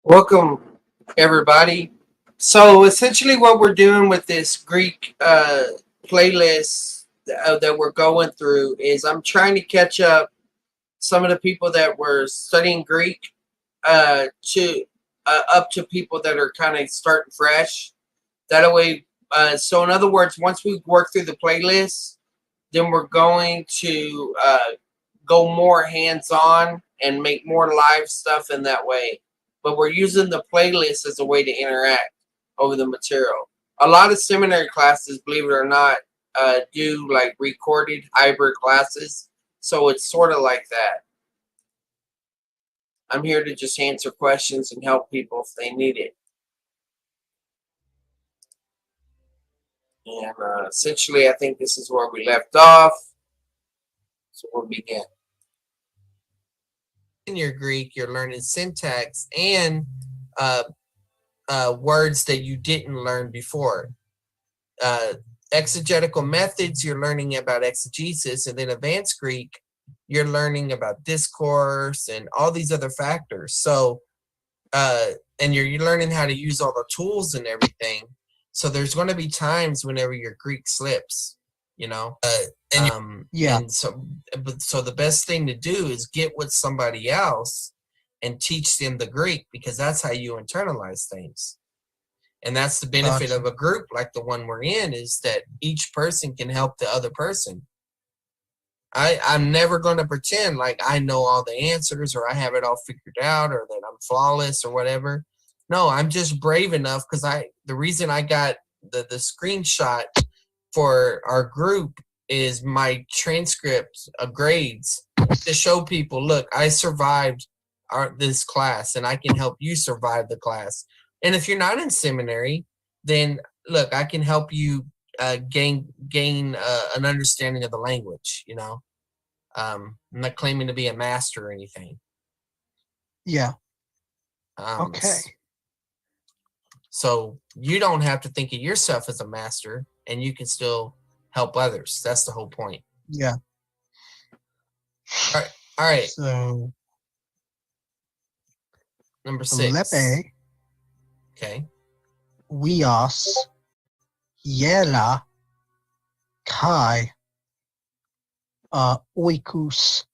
Welcome, everybody. So, essentially, what we're doing with this Greek playlist that we're going through is I'm trying to catch up some of the people that were studying Greek to up to people that are kind of starting fresh. That way, so in other words, once we work through the playlist, then we're going to go more hands on and make more live stuff in that way. But we're using the playlist as a way to interact over the material. A lot of seminary classes, believe it or not, do like recorded hybrid classes. So it's sort of like that. I'm here to just answer questions and help people if they need it. And essentially, I think this is where we left off. So we'll begin. In your Greek, you're learning syntax and words that you didn't learn before. Exegetical methods, you're learning about exegesis, and then advanced Greek, you're learning about discourse and all these other factors. So, and you're learning how to use all the tools and everything. So there's going to be times whenever your Greek slips, you know. And so the best thing to do is get with somebody else and teach them the Greek, because that's how you internalize things. And that's the benefit of a group like the one we're in, is that each person can help the other person. I'm never going to pretend like I know all the answers or I have it all figured out or that I'm flawless or whatever. No, I'm just brave enough, because the reason I got the screenshot for our group is my transcript of grades to show people, look, I survived this class and I can help you survive the class. And if you're not in seminary, then look, I can help you gain an understanding of the language, you know. I'm not claiming to be a master or anything. Yeah. Okay. So you don't have to think of yourself as a master, and you can still help others. That's the whole point. Yeah. All right. So number 6. Lepe. Okay. Wios. Yela. Kai. Oikus.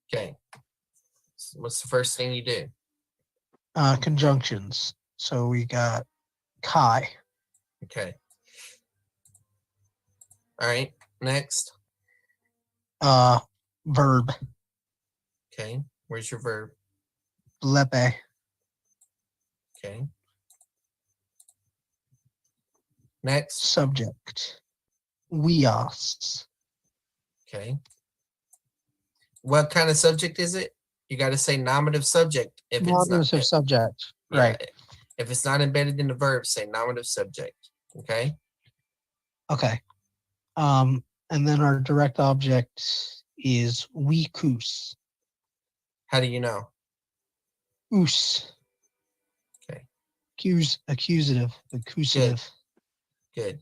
Okay. So what's the first thing you do? Conjunctions. So we got kai. Okay. All right. Next. Verb. Okay. Where's your verb? Lepe. Okay. Next. Subject. Wios. Okay. What kind of subject is it? You got to say nominative subject. If nominative subject. Right. Yeah, if it's not embedded in the verb, say nominative subject. Okay. Okay. And then our direct object is wekus. How do you know? Us. Okay. Accusative. Accusative. Good.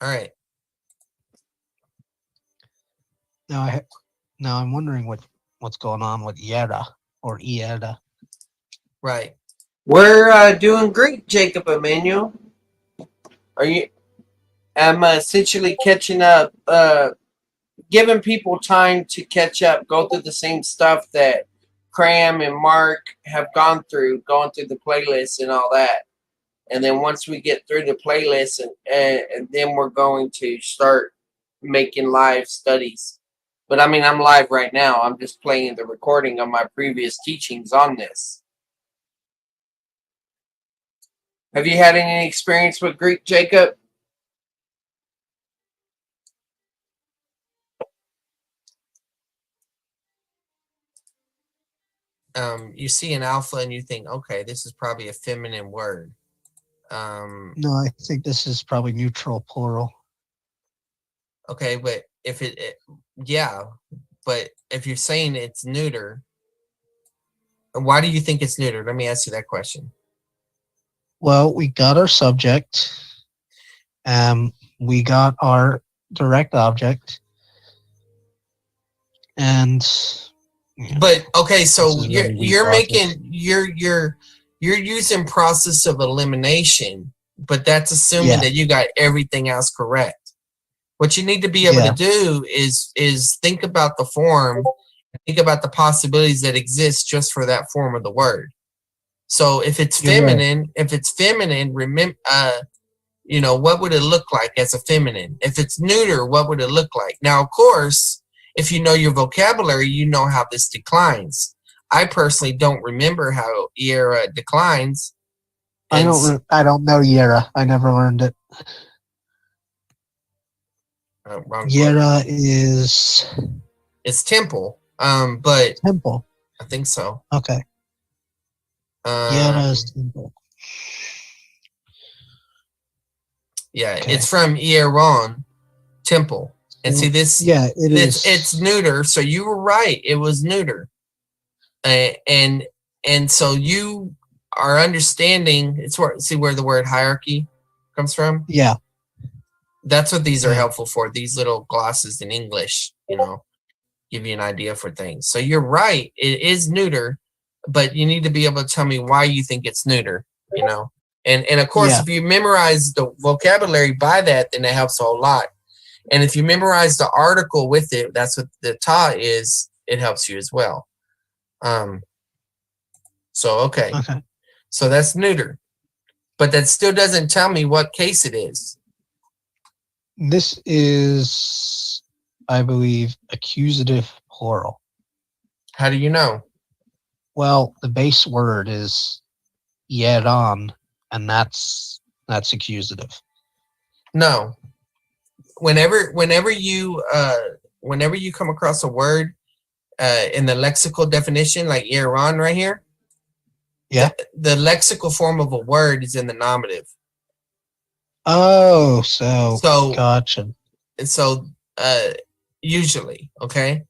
All right. Now I'm wondering what's going on with Yera or Ieda. Right. We're doing great, Jacob Emmanuel. I'm essentially catching up, giving people time to catch up, go through the same stuff that Cram and Mark have gone through, going through the playlist and all that. And then once we get through the playlist, and then we're going to start making live studies. But I mean, I'm live right now. I'm just playing the recording of my previous teachings on this. Have you had any experience with Greek, Jacob? You see an alpha and you think, okay, this is probably a feminine word. No, I think this is probably neutral plural. Okay, but if yeah, but if you're saying it's neuter, why do you think it's neuter? Let me ask you that question. Well, we got our subject. We got our direct object. And But okay, so This is you're really weak you're logic. making you're using process of elimination, but that's assuming Yeah, that you got everything else correct. What you need to be able to yeah, do is think about the form, think about the possibilities that exist just for that form of the word. So you're right. if it's feminine, remember, what would it look like as a feminine? If it's neuter, what would it look like? Now, of course, if you know your vocabulary, you know how this declines. I personally don't remember how era declines, and I don't know Yera. I never learned it. wrong book. Yera is It's temple, but temple. I think so. Okay. Um, Yera is temple. yeah, Okay. it's from Ieron, temple. And see So, this, yeah, it it's is. neuter. So you were right; it was neuter. And so you are understanding. It's where see where the word hierarchy comes from. Yeah, That's what these are yeah, helpful for. These little glosses in English, give you an idea for things. So you're right; it is neuter, but you need to be able to tell me why you think it's neuter. And of course, yeah. if you memorize the vocabulary by that, then it helps a whole lot. And if you memorize the article with it, that's what the ta is. It helps you as well. Um, so okay. Okay. So that's neuter. But that still doesn't tell me what case it is. This is, I believe, accusative plural. How do you know? Well, the base word is yeran, and that's accusative. No. Whenever you come across a word in the lexical definition, like Iran right here, Yeah. the lexical form of a word is in the nominative. Oh, so So gotcha. so uh usually, okay?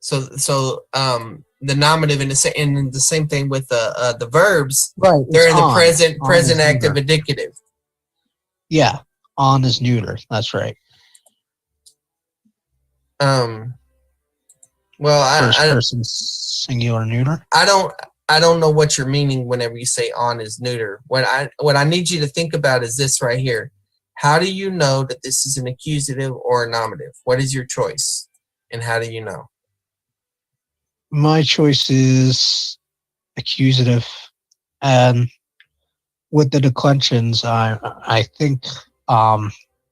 The nominative and the same thing with the verbs, Right, it's they're in the on. On present is active neuter. indicative. Yeah, on is neuter. That's right. Um well, First person singular neuter. I don't I don't know what you're meaning whenever you say on is neuter. What I need you to think about is this right here. How do you know that this is an accusative or a nominative? What is your choice? And how do you know? My choice is accusative, and with the declensions, I think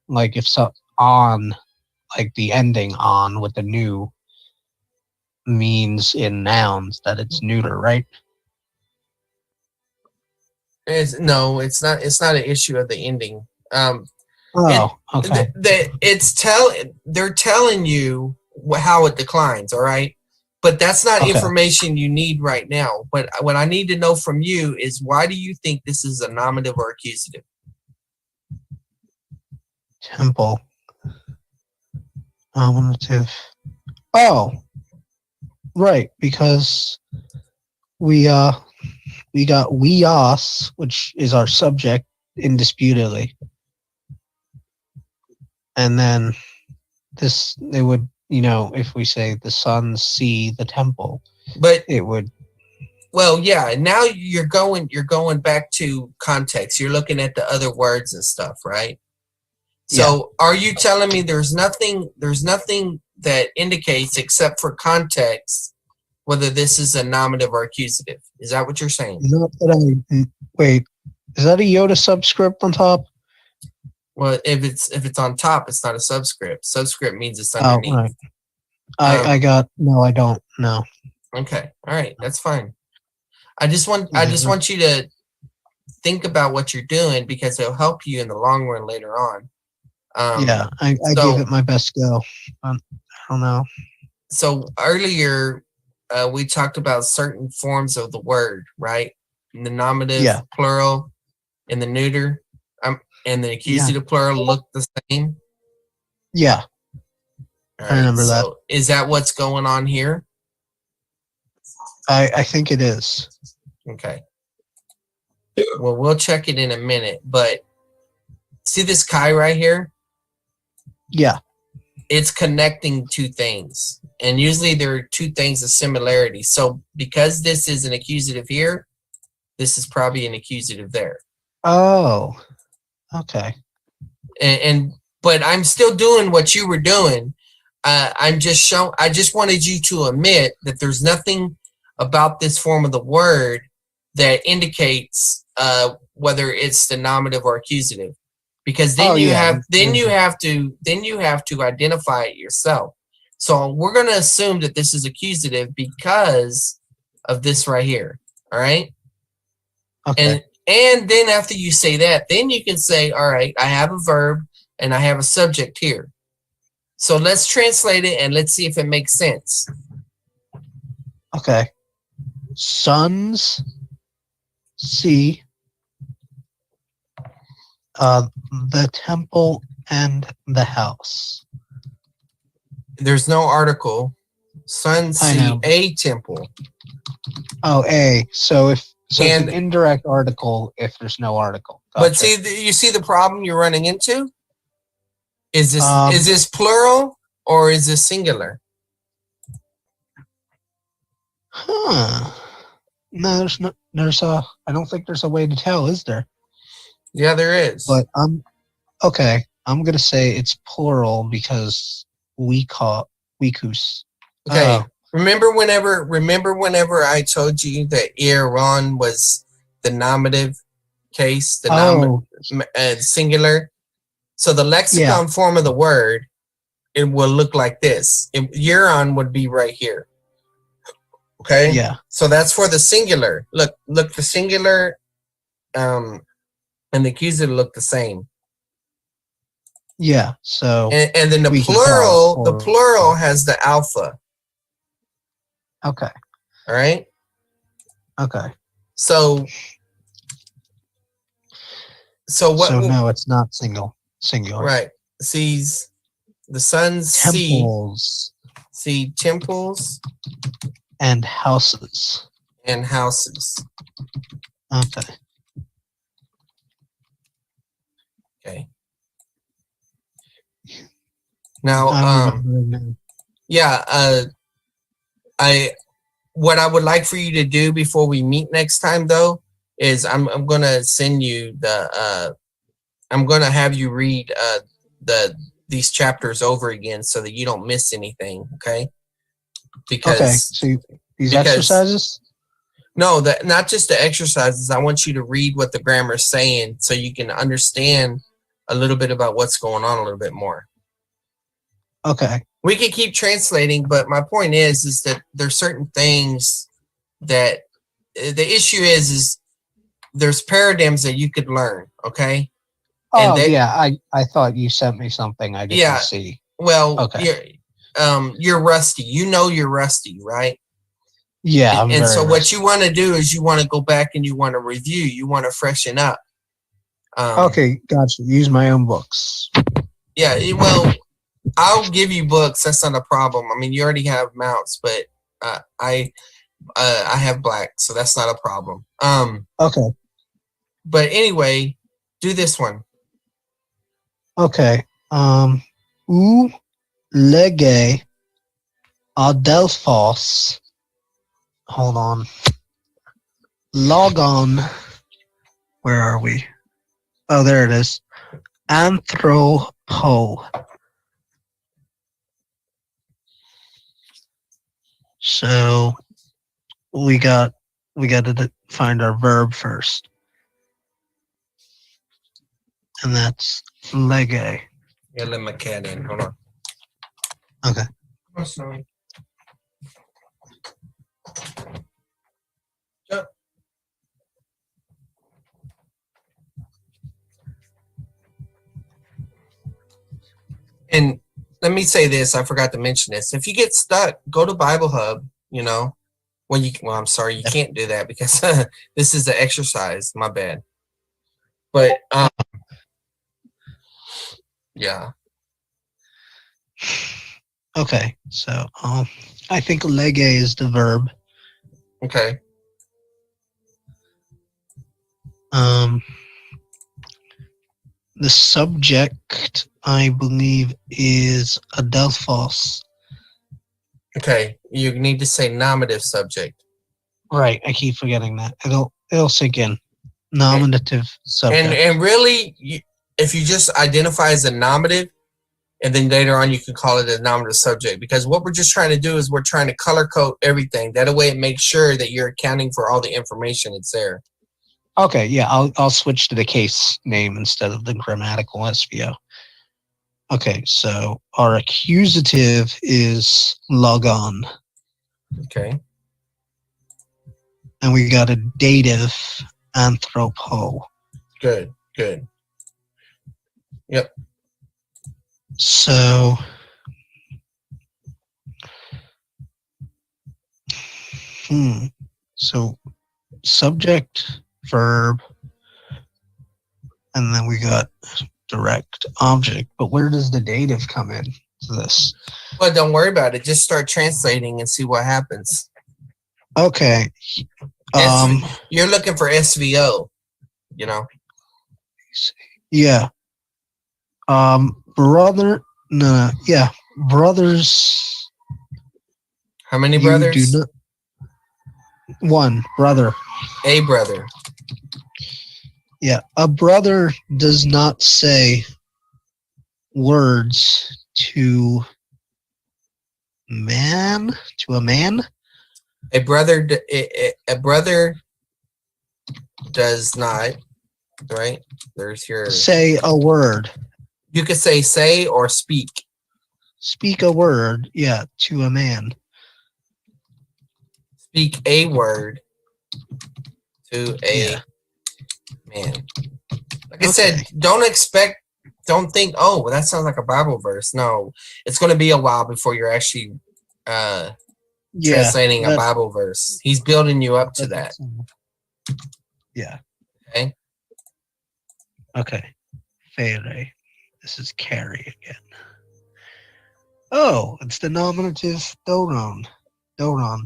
like if so on, like the ending on with the new means in nouns that it's neuter, right? No, it's not. It's not an issue of the ending. It Oh, okay. they're telling you how it declines. All right, but that's not Okay. information you need right now. But what I need to know from you is why do you think this is a nominative or accusative? Temple. Nominative. Oh, right, because we got weos, which is our subject indisputably. And then this they would, if we say the sons see the temple, But it would. well, yeah. Now you're going back to context. You're looking at the other words and stuff, right? Yeah. So are you telling me there's nothing that indicates except for context whether this is a nominative or accusative? Is that what you're saying? Not that wait, is that a Yoda subscript on top? Well, if it's on top, it's not a subscript. Subscript means it's Oh, underneath. right. I got no, I don't. No. Okay, all right, that's fine. I just Yeah. want you to think about what you're doing because it'll help you in the long run later on. Yeah, I gave So it my best go. I don't know. so earlier we talked about certain forms of the word, right? The nominative, Yeah. plural, and the neuter, and the accusative plural look the same. Yeah, All I right. remember that. So is that what's going on here? I think it is. Okay. Well, we'll check it in a minute, but see this chi right here? Yeah. it's connecting two things. And usually there are two things of similarity. So because this is an accusative here, this is probably an accusative there. Oh, okay. But I'm still doing what you were doing. I just wanted you to admit that there's nothing about this form of the word that indicates whether it's the nominative or accusative, because then you have to identify it yourself. So we're going to assume that this is accusative because of this right here. All right. Okay. And then after you say that, then you can say, all right, I have a verb and I have a subject here. So let's translate it and let's see if it makes sense. Okay. Sons see the temple and the house. There's no article. Sons I see know. a temple. Oh, a. So it's an And indirect article if there's no article. but Gotcha. you see the problem you're running into? Is this plural or is this singular? Huh. No, I don't think there's a way to tell, is there? Yeah, there is. But okay. I'm gonna say it's plural because weekus. Okay. Remember whenever I told you that Aaron was the nominative case, the singular. So the lexicon form of the word, it will look like this. Euron would be right here. Okay. Yeah. So that's for the singular. Look, the singular, and the accusative look the same. Yeah. So and then the plural has the alpha. Okay. All right. Okay. So what? So no, it's not singular. Right. Sees the sons temples. See temples and houses. And houses. Okay. Okay. Now, what I would like for you to do before we meet next time, though, is I'm gonna send you I'm gonna have you read these chapters over again so that you don't miss anything. Okay. So these exercises? No, not just the exercises. I want you to read what the grammar is saying so you can understand a little bit about what's going on a little bit more. Okay. We can keep translating, but my point is that there's certain things that the issue is there's paradigms that you could learn, okay? Oh, I thought you sent me something I didn't see. Well, okay. You're rusty. You know you're rusty, right? Yeah, and so what you want to do is you want to go back and you want to review. You want to freshen up. Okay, gotcha. Use my own books. Yeah, well, I'll give you books. That's not a problem. I mean, you already have mounts, but I have black, so that's not a problem. Okay. But anyway, do this one. Okay. U lege adelphos. Hold on. Log on. Where are we? Oh, there it is. Anthropo. So we got to find our verb first. And that's lege. Yeah, let my cat in. Hold on. Okay. Come on, Snowy. Jump. And let me say this, I forgot to mention this. If you get stuck, go to Bible Hub, you know. Well, I'm sorry, you can't do that because this is the exercise. My bad. But yeah. Okay, so I think lege is the verb. Okay. The subject I believe, is adelphos. Okay, you need to say nominative subject. Right, I keep forgetting that. It'll sink in. And Nominative subject. really, if you just identify as a nominative, and then later on you can call it a nominative subject, because what we're just trying to do is we're trying to color code everything. That way it makes sure that you're accounting for all the information that's there. Okay, yeah, I'll switch to the case name instead of the grammatical SVO. Okay, so our accusative is logon, Okay. and we got a dative anthropo. Good. Good. Yep. So, so subject, verb, and then we got direct object. But where does the dative come in to this? Well, don't worry about it. Just start translating and see what happens. Okay. You're looking for SVO, you know? Yeah. Brother. No. Yeah. Brothers. How many You brothers? do not. One brother. A brother. Yeah. A brother does not say words to man. To a man. A brother. A brother does not. Right. There's your. Say a word. You could say or speak. Speak a word. Yeah. To a man. Speak a word to a man. Like I said, don't think, oh, well, that sounds like a Bible verse. No, it's going to be a while before you're actually translating a Bible verse. He's building you up to that. Yeah. Okay. Okay. Fere. This is carry again. Oh, it's the nominative doron. Doron.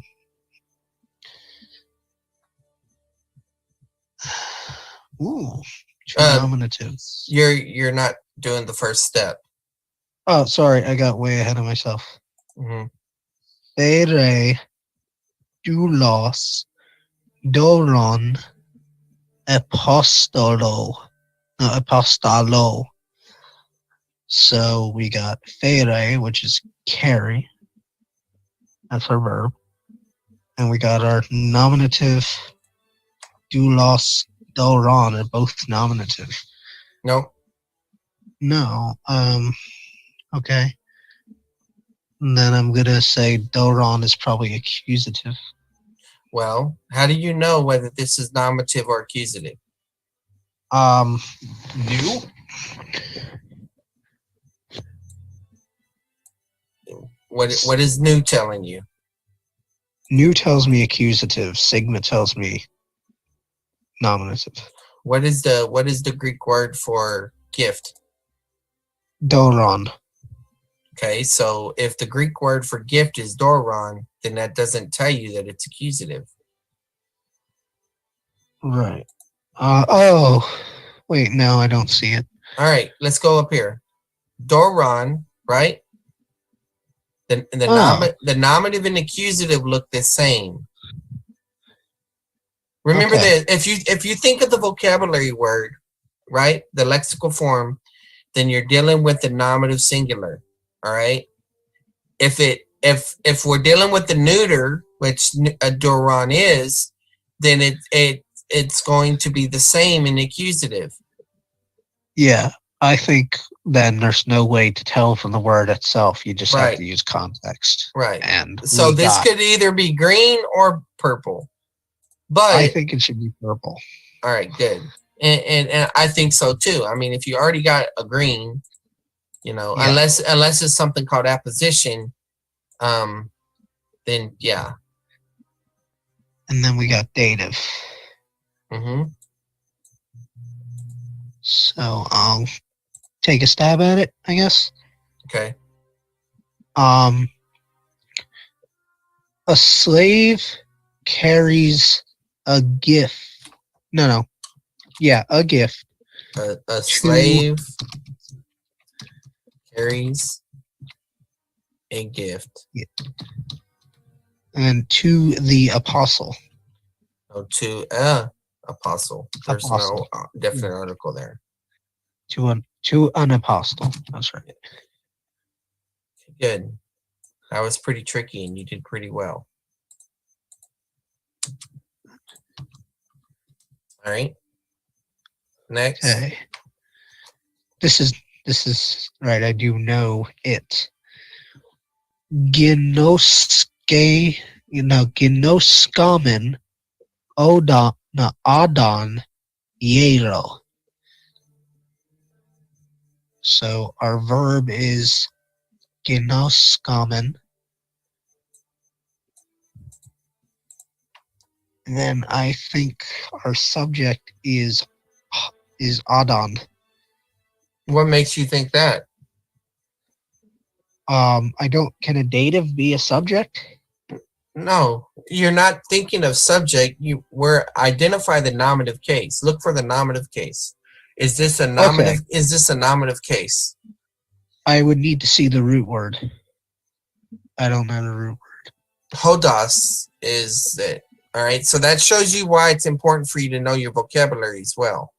Ooh, two nominatives. You're not doing the first step. Oh, sorry, I got way ahead of myself. Mm-hmm. Fere, doulos, doron, apostolo. No, apostolo. So we got fere, which is carry. That's our verb. And we got our nominative, doulos, doron are both nominative. Nope. No. Okay. And then I'm gonna say doron is probably accusative. Well, how do you know whether this is nominative or accusative? New? What is new telling you? New tells me accusative. Sigma tells me nominative. What is the Greek word for gift? Doron. Okay, so if the Greek word for gift is doron, then that doesn't tell you that it's accusative. Right. Wait, no, I don't see it. All right, let's go up here. Doron, right? The nominative and accusative look the same. Remember that if you think of the vocabulary word, right, the lexical form, then you're dealing with the nominative singular. All right. If we're dealing with the neuter, which a doron is, then it's going to be the same in accusative. Yeah, I think then there's no way to tell from the word itself. You just have to use context. Right. And so this could either be green or purple. But I think it should be purple. All right, good. And I think so too. I mean, if you already got a green, unless it's something called apposition, then yeah. And then we got dative. Mm-hmm. So I'll take a stab at it, I guess. Okay. A slave carries a gift. No. Yeah, a gift. A slave carries a gift. And to the apostle. Oh, to a apostle. There's Apostle. no definite article there. To an apostle. That's right. Good. That was pretty tricky, and you did pretty well. All right. Next. Okay. This is right. I do know it. Ginoskamen Adon Yero. So our verb is ginoskamen. And then I think our subject is Adon. What makes you think that? I don't. Can a dative be a subject? No, you're not thinking of subject. Identify the nominative case. Look for the nominative case. Is this a nominative? Okay. Is this a nominative case? I would need to see the root word. I don't know the root word. Hodos is it. All right. So that shows you why it's important for you to know your vocabulary as well.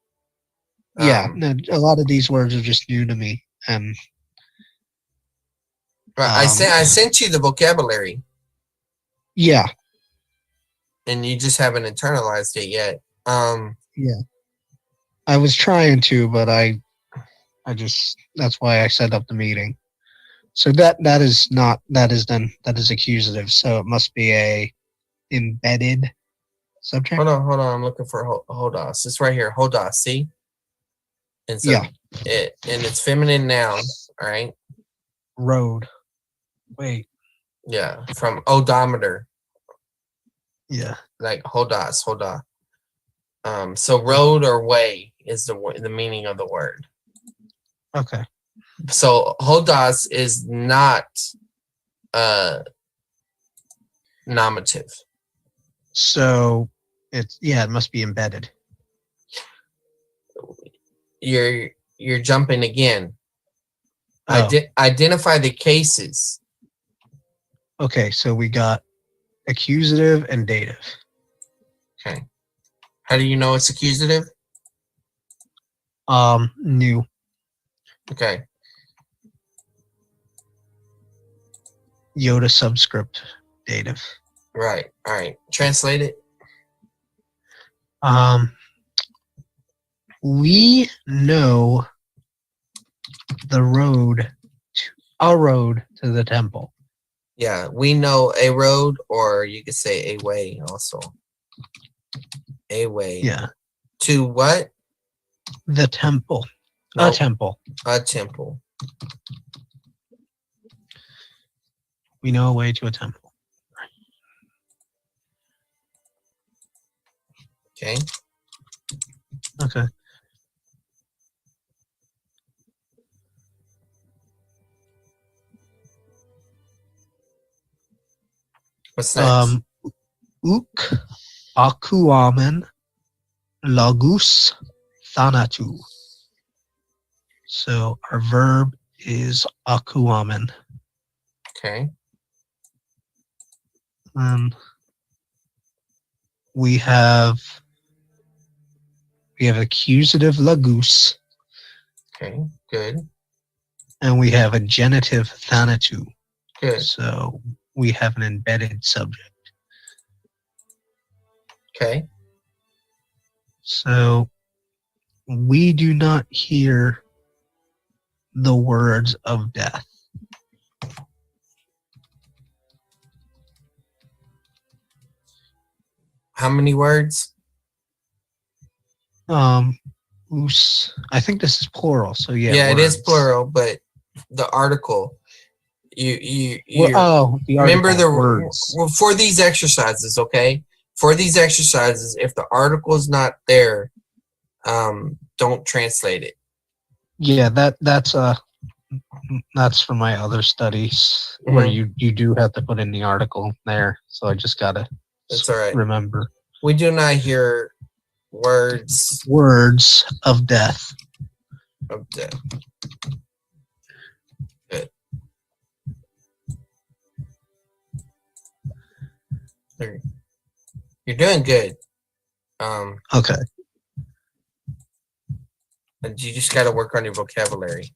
Yeah, a lot of these words are just new to me, and I sent you the vocabulary. Yeah. And you just haven't internalized it yet. Yeah. I was trying to, but I just, that's why I set up the meeting. So that is accusative. So it must be a embedded subject. Hold on. I'm looking for hodos. It's right here. Hodos. See? And so yeah. It's feminine noun. All right. Road. Wait. Yeah. From odometer. Yeah. Like hodos. So road or way is the meaning of the word. Okay. So hodos is not nominative. So it must be embedded. You're jumping again. Oh. Identify the cases. Okay, so we got accusative and dative. Okay. How do you know it's accusative? New. Okay. Yoda subscript dative. Right. All right. Translate it. We know a road to the temple. Yeah, we know a road, or you could say a way also. A way. Yeah. To what? The temple. No. A temple. A temple. We know a way to a temple. Okay. Okay. What's next? Uk akuamen lagus thanatu. So our verb is akuamen. Okay. We have accusative lagus. Okay, good. And we have a genitive thanatu. Good. So we have an embedded subject. Okay. So we do not hear the words of death. How many words? I think this is plural, so yeah. Yeah, words. it is plural, but the article. The remember article, words. Well, for these exercises, okay? For these exercises, if the article is not there, don't translate it. Yeah, that's for my other studies where you do have to put in the article there. So I just gotta. That's all right. Remember. We do not hear words of death. Of death. You're doing good. Okay. And you just got to work on your vocabulary.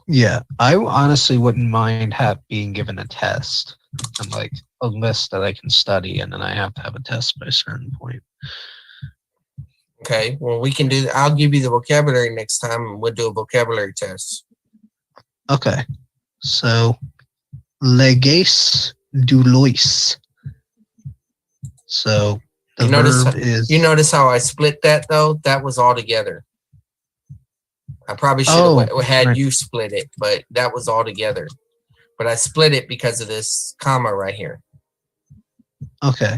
Yeah, I honestly wouldn't mind being given a test and like a list that I can study, and then I have to have a test by a certain point. Okay. Well, we can do. I'll give you the vocabulary next time, and we'll do a vocabulary test. Okay, so leges doulois. So the verb is. You notice how I split that though? That was all together. I probably should have had right. you split it, but that was all together. But I split it because of this comma right here. Okay.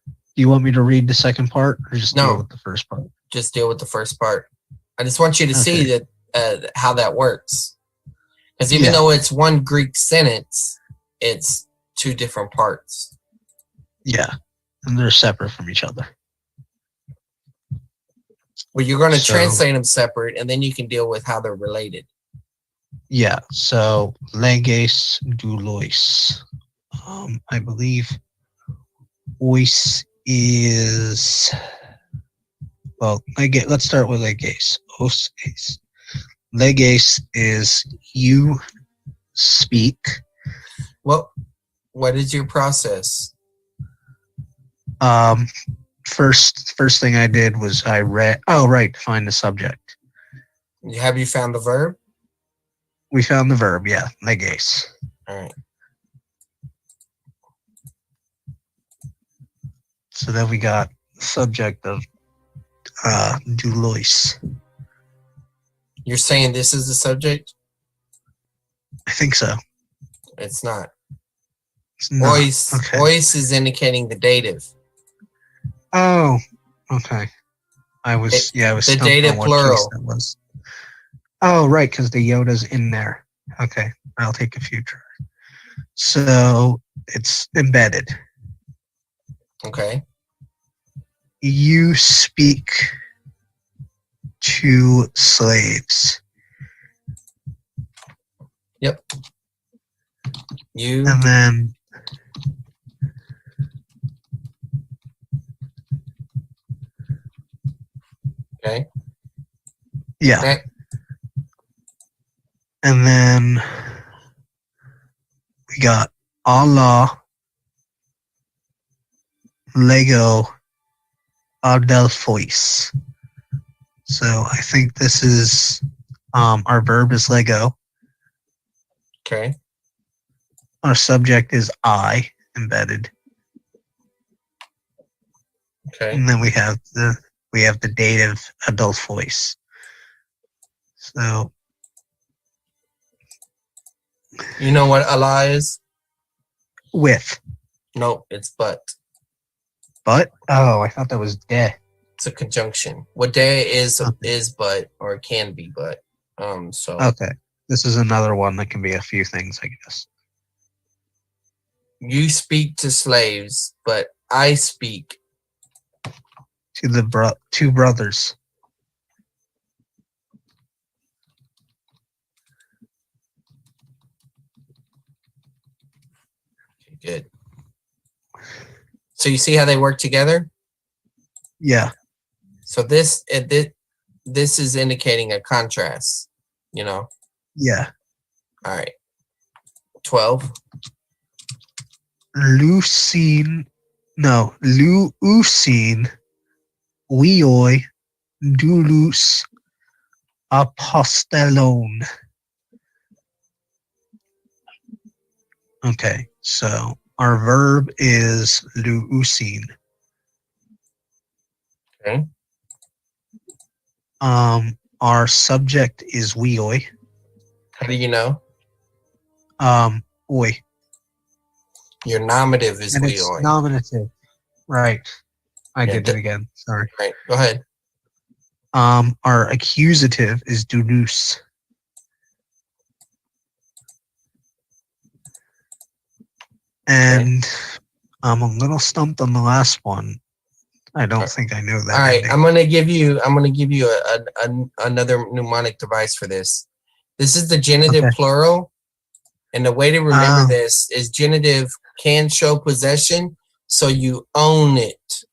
Do you want me to read the second part or just deal No, with the first part? just deal with the first part. I just want you to see that how that works. Because even though it's one Greek sentence, it's two different parts. Yeah, and they're separate from each other. Well, you're going to translate them separate, and then you can deal with how they're related. Yeah, so leges doulois. I believe ois is, well, let's start with leges. Os is. Leges is you speak. Well, what is your process? First thing I did was I read. Oh, right, find the subject. Have you found the verb? We found the verb. Yeah, leges. All right. So then we got subject of doulois. You're saying this is the subject? I think so. It's not. It's not. Ois, Okay. Ois is indicating the dative. Oh, okay. I was the stumped dative on what plural. case that was. Oh, right, because the Yoda's in there. Okay, I'll take a future. So it's embedded. Okay. You speak to slaves. Yep. You. And then Okay. yeah. Okay. And then we got Allah, Lego, Adelphois. So I think this is our verb is Lego. Okay. Our subject is I, embedded. Okay. And then we have the dative Adelphois. So You know what Allah is? with. Nope, it's but. But I thought that was de. It's a conjunction. What day is but, or it can be but. So Okay. This is another one that can be a few things, I guess. you speak to slaves, but I speak To the two brothers. good. So you see how they work together? Yeah. So this is indicating a contrast, you know? Yeah. All right. 12. Lucine Vioi Dulus Apostellon. Okay, so our verb is luusin. Okay. Our subject is vioi. How do you know? Oi. Your nominative is And we. it's nominative. Right. I Yeah, did it again. Sorry. Right. Go ahead. Our accusative is dulus. And I'm a little stumped on the last one. I don't think I know that. All right, ending. I'm gonna give you another mnemonic device for this. This is the genitive plural, and the way to remember this is genitive can show possession. So you own it.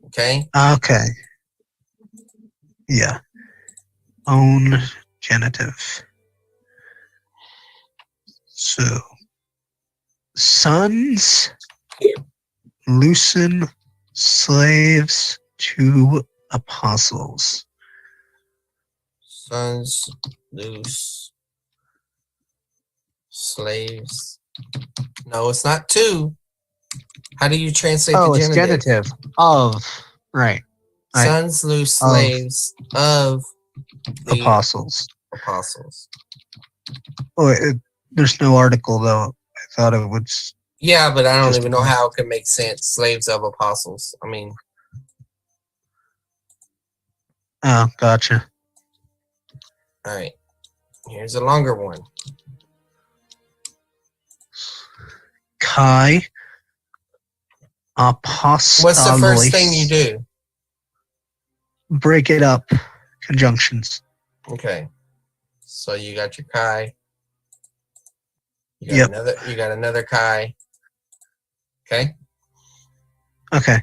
Okay? Okay. Yeah. Own genitive. So, sons loosen slaves to apostles. Sons loose slaves. No, it's not to. How do you translate the Oh, it's genitive? genitive. Of. Right. Sons loose Of slaves of the apostles. apostles. Oh, there's no article, though. I thought it would. Yeah, but I don't Just even know how it could make sense. Slaves of apostles. I mean, Oh, gotcha. all right. Here's a longer one. Kai apostolos. What's the first thing you do? Break it up. Conjunctions. Okay. So you got your Kai. You got Yep. another Kai. Okay. Okay.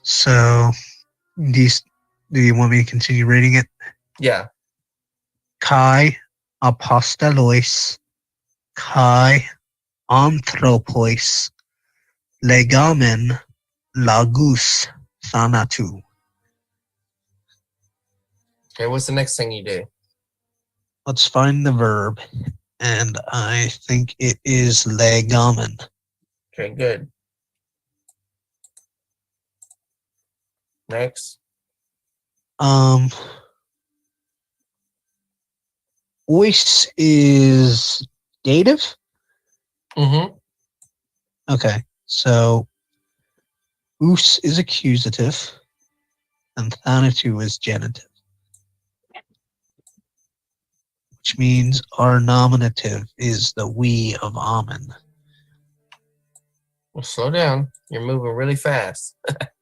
So, do you want me to continue reading it? Yeah. Kai apostolos, kai anthropos, legamen lagus thanatu. Okay, what's the next thing you do? Let's find the verb, and I think it is legamen. Okay, good. Next. Ois is dative? Mm-hmm. Okay, so us is accusative, and thanatu is genitive, which means our nominative is the we of Amen. Well, slow down. You're moving really fast.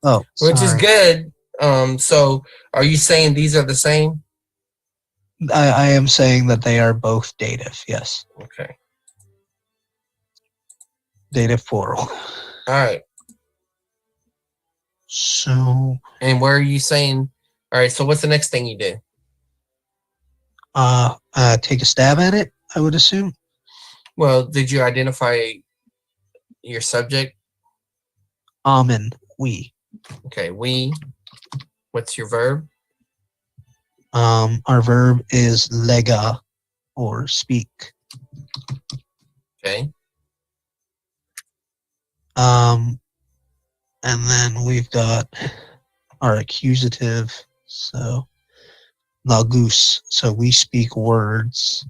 Oh, Which is sorry. good. So are you saying these are the same? I am saying that they are both dative, yes. Okay. Dative plural. All right. So, And where are you saying? All right. So what's the next thing you do? take a stab at it, I would assume. Well, did you identify your subject? Amen, we. Okay. We. What's your verb? Our verb is lega, or speak. Okay. And then we've got our accusative, so lagus, so we speak words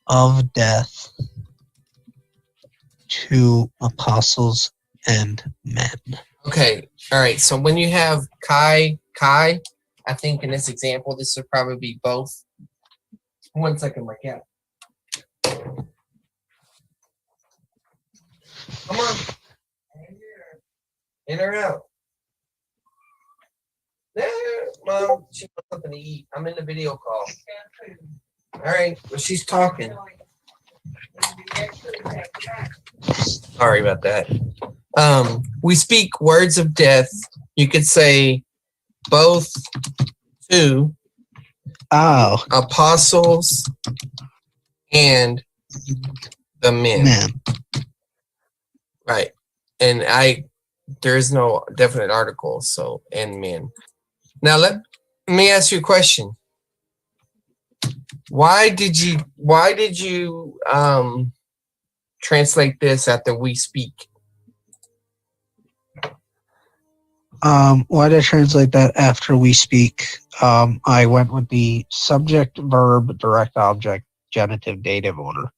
of death to apostles and men. Okay. All right. So when you have Kai, I think in this example, this would probably be both. 1 second, my cat. Come on. In or out? There, Mom. She wants something to eat. I'm in the video call. All right. Well, she's talking. Sorry about that. We speak words of death. You could say both to apostles and the men. Right. And there is no definite article, so and men. Now let me ask you a question. Why did you translate this after we speak? Why did I translate that after we speak? I went with the subject, verb, direct object, genitive, dative order.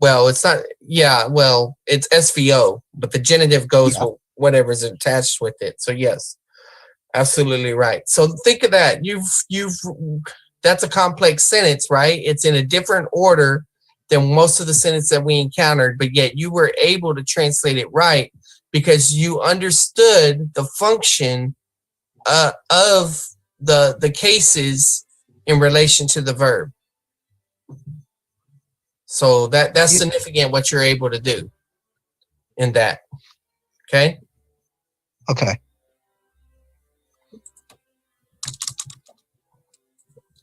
Well, it's not. Yeah, well, it's SVO, but the genitive goes with whatever's attached with it. So yes, absolutely right. So think of that. That's a complex sentence, right? It's in a different order than most of the sentences that we encountered, but yet you were able to translate it right because you understood the function of the cases in relation to the verb. So that's significant what you're able to do. in that. Okay? Okay.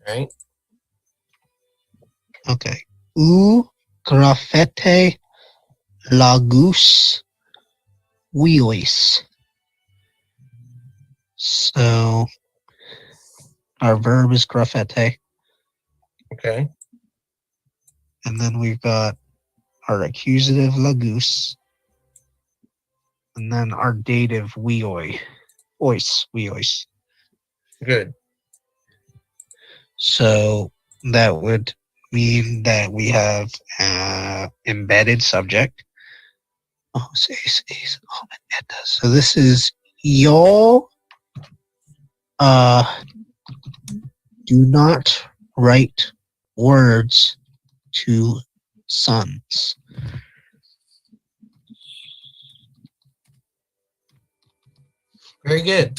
All right? Okay. U graffete lagus wheelies. So our verb is graffete, Okay. and then we've got our accusative lagus, and then our dative weoi. Weois. Good. So that would mean that we have embedded subject. Oh, so this is y'all do not write words to sons. Very good.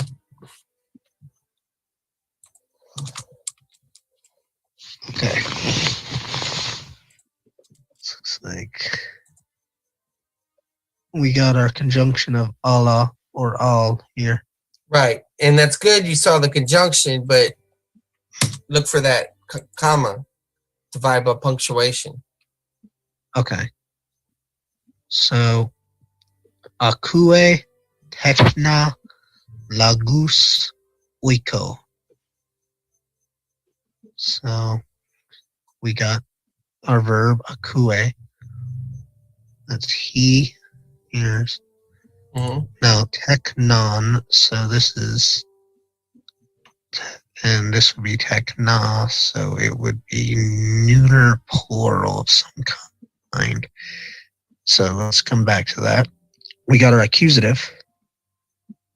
Okay. Looks like we got our conjunction of Allah or al here. Right. And that's good. You saw the conjunction, but look for that comma to vibe up punctuation. Okay. So, akue tekna lagus oiko. So, we got our verb akue. That's he, here's. Mm-hmm. Now, teknon, so this is, and this would be tekna, so it would be neuter plural of some kind. So let's come back to that. We got our accusative,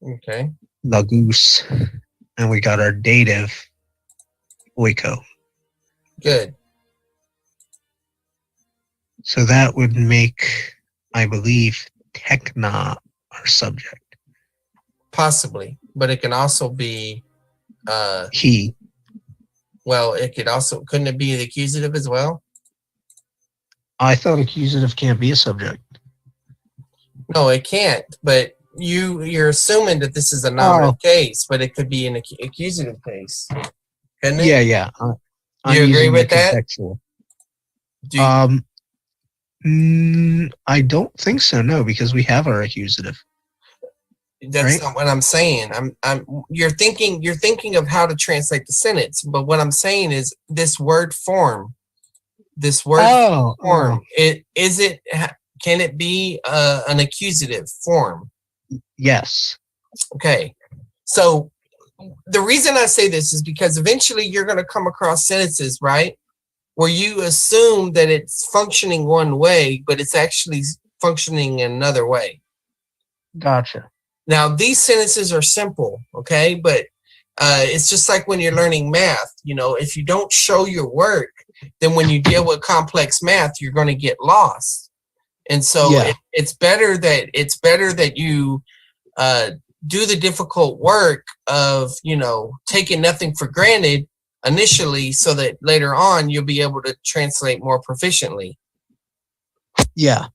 Okay. lagus, and we got our dative, oiko. Good. So that would make, I believe, tekna our subject. Possibly. But it can also be He. well, it could also, couldn't it be the accusative as well? I thought accusative can't be a subject. No, it can't. But you're assuming that this is a nominative case, but it could be an accusative case. Couldn't it? Yeah. I'm You agree using with the that? contextual. Do you, I don't think so. No, because we have our accusative. that's right? not what I'm saying. You're thinking of how to translate the sentence, but what I'm saying is this word form. Form. Can it be an accusative form? Yes. Okay. So the reason I say this is because eventually you're going to come across sentences, right, where you assume that it's functioning one way, but it's actually functioning another way. Gotcha. Now, these sentences are simple, okay, but it's just like when you're learning math. You know, if you don't show your work, then when you deal with complex math, you're going to get lost. And so it's better that you do the difficult work of, taking nothing for granted initially, so that later on you'll be able to translate more proficiently. Yeah.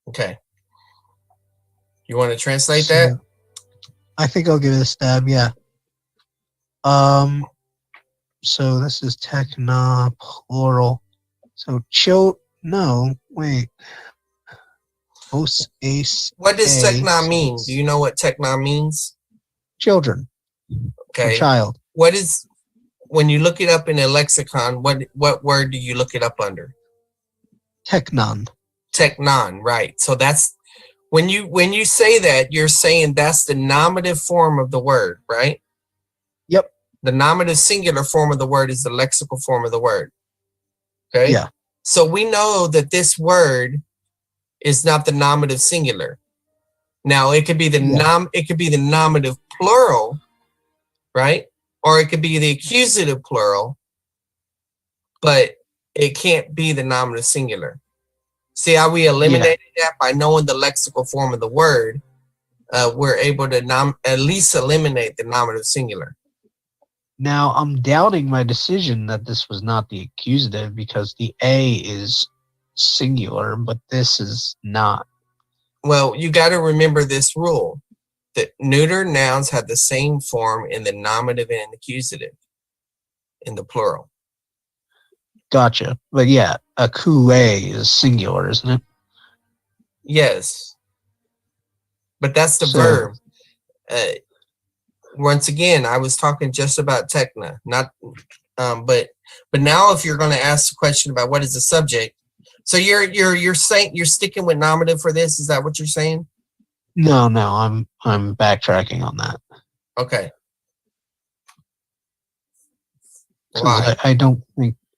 Okay. You want to translate that? I think I'll give it a stab. Yeah. So this is tekna plural. So no, wait. Ace. What does tekna mean? Do you know what tekna means? Children. Okay. Or child. What is, when you look it up in a lexicon, what word do you look it up under? Teknon. Teknon, right. So that's when you say that, you're saying that's the nominative form of the word, right? Yep. The nominative singular form of the word is the lexical form of the word. Okay? Yeah. So we know that this word is not the nominative singular. Now it could be the nominative plural, right? Or it could be the accusative plural, but it can't be the nominative singular. See how we eliminated that? By knowing the lexical form of the word, we're able to at least eliminate the nominative singular. Now, I'm doubting my decision that this was not the accusative, because the A is singular, but this is not. Well, you got to remember this rule that neuter nouns have the same form in the nominative and accusative in the plural. Gotcha. But yeah, a coulee is singular, isn't it? Yes, but that's the So, verb. Once again, I was talking just about techna, not but now if you're going to ask the question about what is the subject, so you're saying you're sticking with nominative for this, is that what you're saying? no, I'm backtracking on that. Okay. Because Why?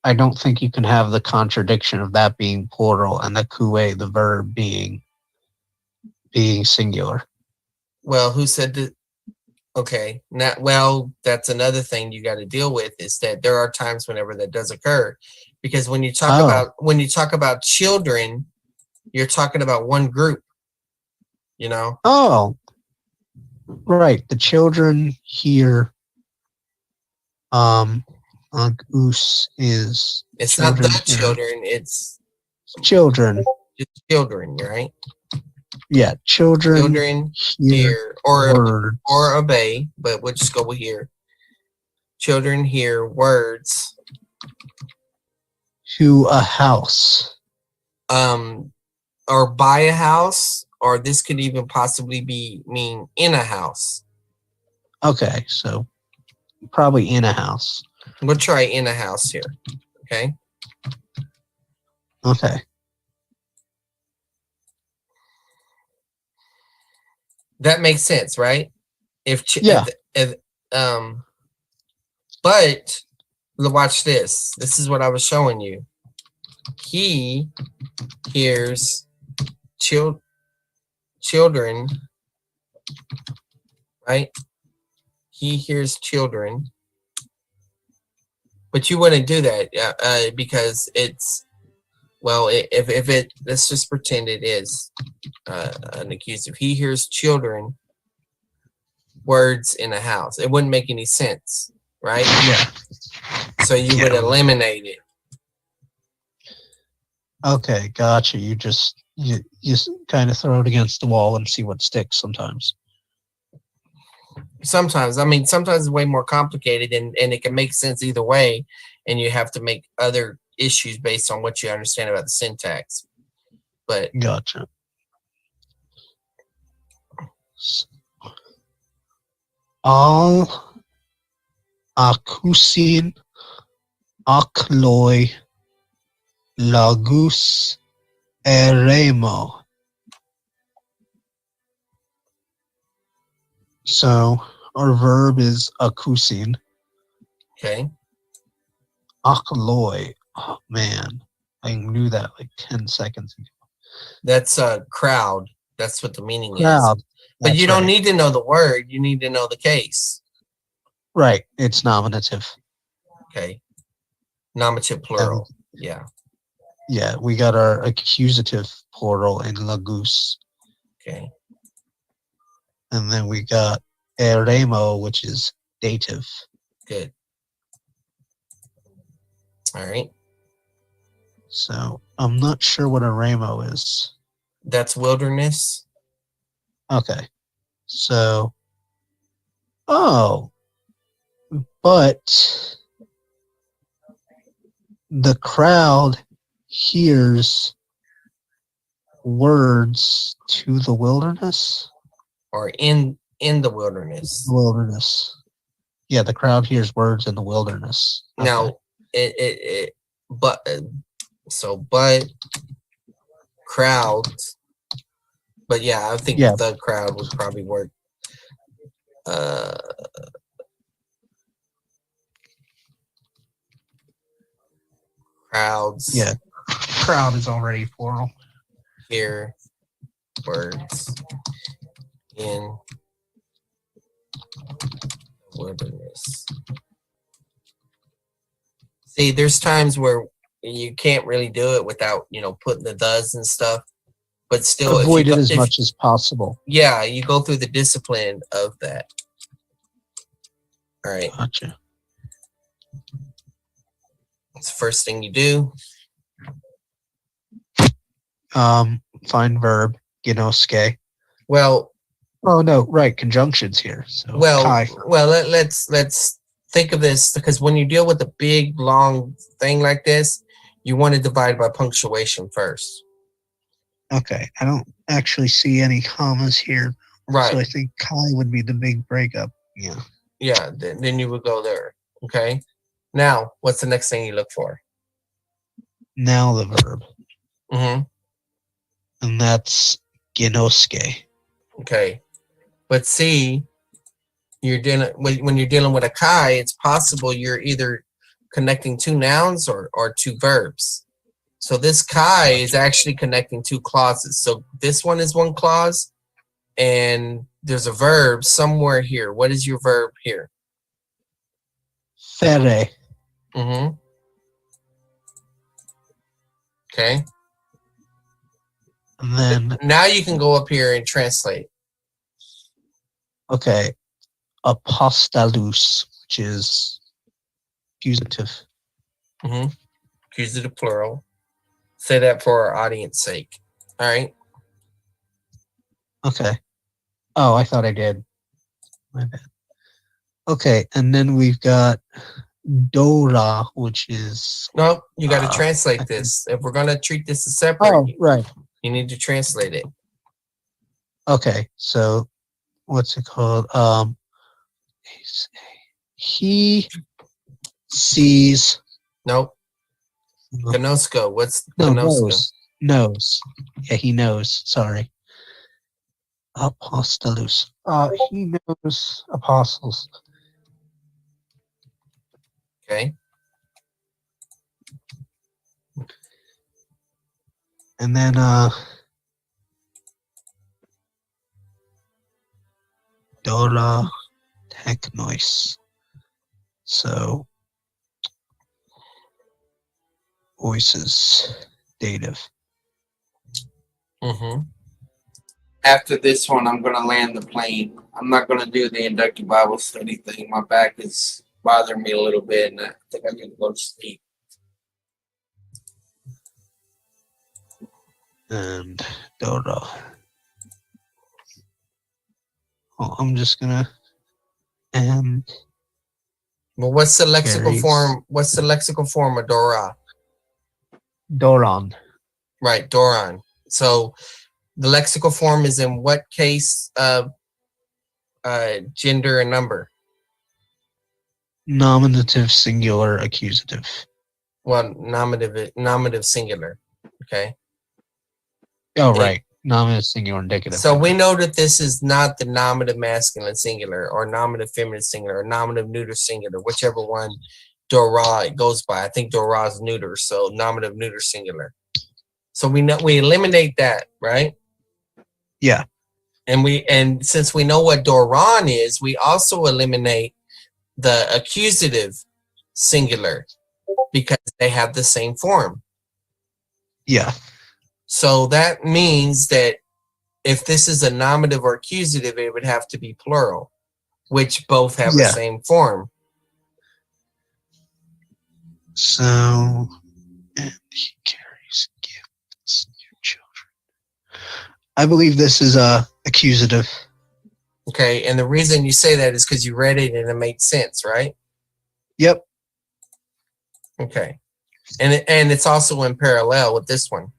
I don't think you can have the contradiction of that being plural and the coulee, the verb, being singular. Well, who said that? Okay, not well. That's another thing you got to deal with is that there are times whenever that does occur, because when you talk about children, you're talking about one group. You know. Oh, right. The children here. Goose is. It's not Children the here. children. It's Children. just children, right? Yeah, children here words. or obey, but we'll just go with here. Children hear words. To a house. Or buy a house, or this could even possibly mean in a house. Okay, so probably in a house. We'll try in a house here. Okay. Okay. That makes sense, right? Yeah. But watch this. This is what I was showing you. He hears children, right? He hears children, but you wouldn't do that because it's, well, if it, let's just pretend it is an accusative. He hears children words in a house. It wouldn't make any sense, right? Yeah. So you would eliminate it. Okay, gotcha. You just kind of throw it against the wall and see what sticks sometimes. Sometimes, I mean, sometimes it's way more complicated, and it can make sense either way, and you have to make other issues based on what you understand about the syntax. But gotcha. All akusin akloi lagus eremo. So our verb is akusin. Okay. Akloi. Oh man, I knew that like 10 seconds ago. That's a crowd. That's what the meaning Crowd. is. But you don't need to know the word. You need to know the case. Right. It's nominative. Okay. Nominative plural. Yeah. Yeah, we got our accusative plural in lagus. Okay. And then we got eremo, which is dative. Good. All right. So I'm not sure what eremo is. That's wilderness. Okay. So, but the crowd hears words to the wilderness? Or in the wilderness. Wilderness. Yeah, the crowd hears words in the wilderness. Okay. Now, but crowds. But yeah, I think the crowd would probably work. Crowds. Yeah, crowd is already plural. Hear words in wilderness. See, there's times where you can't really do it without, putting the does and stuff. But still, avoid it as much as possible. Yeah, you go through the discipline of that. All right. Gotcha. That's the first thing you do. Find verb, ginoske. Well, Oh no, right, conjunctions here. So well, kai. well. Let's think of this, because when you deal with a big long thing like this, you want to divide by punctuation first. Okay, I don't actually see any commas here, so Right. I think kai would be the big breakup. Yeah. Yeah. Then you would go there. Okay. Now, what's the next thing you look for? Now the verb, Mm-hmm. and that's ginoske. Okay. But see, you're dealing when you're dealing with a kai, it's possible you're either connecting two nouns or two verbs. So this kai is actually connecting two clauses. So this one is one clause, and there's a verb somewhere here. What is your verb here? Fere. Mm-hmm. Okay. And then Now you can go up here and translate. okay, apostalus, which is accusative. Mm-hmm. Accusative plural. Say that for our audience sake. All right. Okay. Oh, I thought I did. My bad. Okay, and then we've got Dora, which is No, you got to I translate think. this. If we're gonna treat this as separate, Oh, right. you need to translate it. Okay, so what's it called? He sees. Nope. Gnosko. What's No, gnosko? knows. Yeah, he knows. Sorry. Apostolus. He knows apostles. Okay. And then Dora technois. So voices dative. Mm-hmm. After this one, I'm gonna land the plane. I'm not gonna do the inductive Bible study thing. My back is bothering me a little bit, and I think I'm gonna go to sleep. And Dora. Oh, I'm just gonna and Well, what's the lexical carries form? What's the lexical form of Dora? Doron. Right, Doron. So the lexical form is in what case of gender and number? Nominative singular accusative. Well, nominative singular. Okay. Oh It, right. Nominative singular indicative. so we know that this is not the nominative masculine singular or nominative feminine singular or nominative neuter singular, whichever one Dora it goes by. I think Dora is neuter, so nominative neuter singular. So we eliminate that, right? Yeah. And since we know what Doron is, we also eliminate the accusative singular because they have the same form. Yeah. So that means that if this is a nominative or accusative, it would have to be plural, which both have the same form. So, and he carries gifts to children. I believe this is a accusative. Okay, and the reason you say that is because you read it and it made sense, right? Yep. Okay, and it's also in parallel with this one.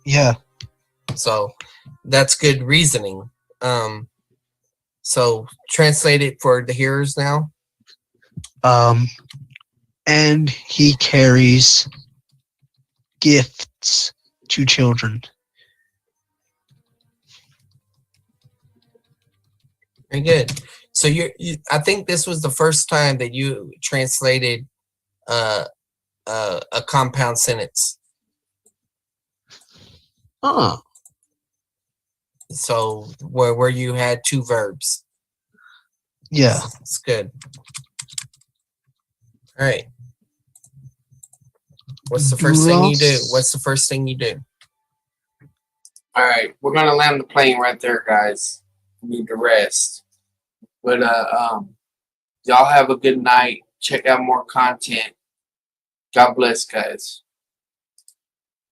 Yeah. So that's good reasoning. So translate it for the hearers now. And he carries gifts to children. Very good. So I think this was the first time that you translated a compound sentence. Oh. So where you had two verbs. Yeah. It's good. All right. What's the first thing you do? What's the first thing you do? All right, we're gonna land the plane right there, guys. We need to rest. But y'all have a good night. Check out more content. God bless, guys.